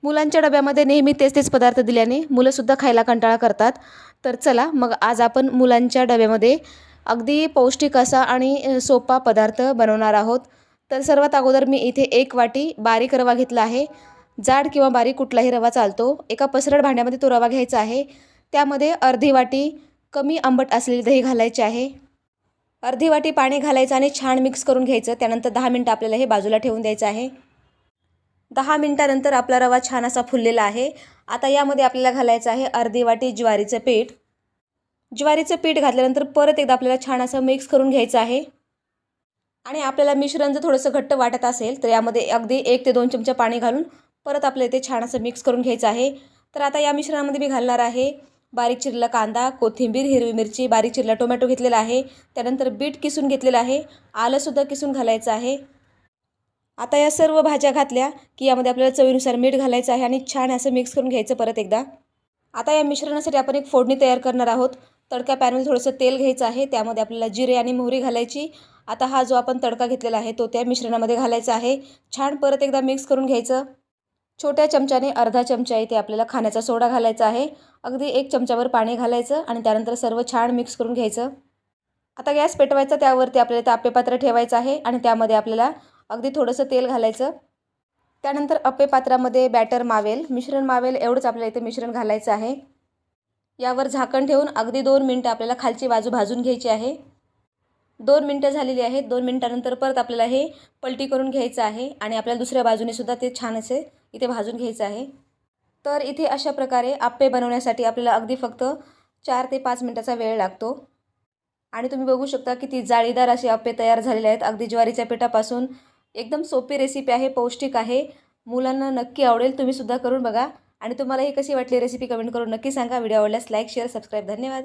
मुलांच्या डब्यामध्ये नेहमी तेच पदार्थ दिल्याने मुलंसुद्धा खायला कंटाळा करतात. तर चला मग आज आपण मुलांच्या डब्यामध्ये अगदी पौष्टिक असा आणि सोपा पदार्थ बनवणार आहोत. तर सर्वात अगोदर मी इथे 1 वाटी बारीक रवा घेतला आहे. जाड किंवा बारीक कुठलाही रवा चालतो. एका पसरट भांड्यामध्ये तो रवा घ्यायचा आहे. त्यामध्ये अर्धी वाटी कमी आंबट असलेली दही घालायची आहे. अर्धी वाटी पाणी घालायचं आणि छान मिक्स करून घ्यायचं. त्यानंतर 10 मिनिटं आपल्याला हे बाजूला ठेवून द्यायचं आहे. 10 मिनिटानंतर आपला रवा छान असा फुललेला आहे. आता यामध्ये आपल्याला घालायचं आहे अर्धी वाटी ज्वारीचं पीठ. ज्वारीचं पीठ घातल्यानंतर परत एकदा आपल्याला छान असं मिक्स करून घ्यायचं आहे. आणि आपल्याला मिश्रण जर थोडंसं घट्ट वाटत असेल तर यामध्ये अगदी 1 ते 2 चमचे पाणी घालून परत आपल्याला इथे छान असं मिक्स करून घ्यायचं आहे. तर आता या मिश्रणामध्ये मी घालणार आहे बारीक चिरलेला कांदा, कोथिंबीर, हिरवी मिरची, बारीक चिरलेला टोमॅटो घेतलेला आहे. त्यानंतर बीट किसून घेतलेलं आहे. आलंसुद्धा किसून घालायचं आहे. आता या सर्व भाज्या घातल्या की यामध्ये आपल्याला चवीनुसार मीठ घालायचं आहे आणि छान असं मिक्स करून घ्यायचं परत एकदा. आता या मिश्रणासाठी आपण एक फोडणी तयार करणार आहोत. तडका पॅनमध्ये थोडंसं तेल घ्यायचं आहे. त्यामध्ये आपल्याला जिरे आणि मोहरी घालायची. आता हा जो आपण तडका घेतलेला आहे तो त्या मिश्रणामध्ये घालायचा आहे. छान परत एकदा मिक्स करून घ्यायचं. छोट्या चमच्याने अर्धा चमचा इथे आपल्याला खाण्याचा सोडा घालायचा आहे. अगदी 1 चमच्यावर पाणी घालायचं आणि त्यानंतर सर्व छान मिक्स करून घ्यायचं. आता गॅस पेटवायचा. त्यावरती आपल्याला आप्पे पात्र ठेवायचं आहे आणि त्यामध्ये आपल्याला अगदी थोडंसं तेल घालायचं. त्यानंतर आप्पे पात्रामध्ये बॅटर मावेल, मिश्रण मावेल एवढंच आपल्याला इथे मिश्रण घालायचं आहे. यावर झाकण ठेवून अगदी 2 मिनिटं आपल्याला खालची बाजू भाजून घ्यायची आहे. 2 मिनिटं झालेली आहेत. 2 मिनिटानंतर परत आपल्याला हे पलटी करून घ्यायचं आहे आणि आपल्याला दुसऱ्या बाजूने सुद्धा ते छान असे इथे भाजून घ्यायचं आहे. तर इथे अशा प्रकारे आप्पे बनवण्यासाठी आपल्याला अगदी फक्त 4 ते 5 मिनिटाचा वेळ लागतो. आणि तुम्ही बघू शकता किती जाळीदार असे आप्पे तयार झालेले आहेत. अगदी ज्वारीच्या पिठापासून एकदम सोपी रेसिपी आहे, पौष्टिक आहे. मुलांना नक्की आवडेल. तुम्ही सुद्धा करून बघा आणि तुम्हाला ही कशी वाटली रेसिपी कमेंट करून नक्की सांगा. व्हिडिओ आवडल्यास लाईक, शेअर, सबस्क्राईब. धन्यवाद.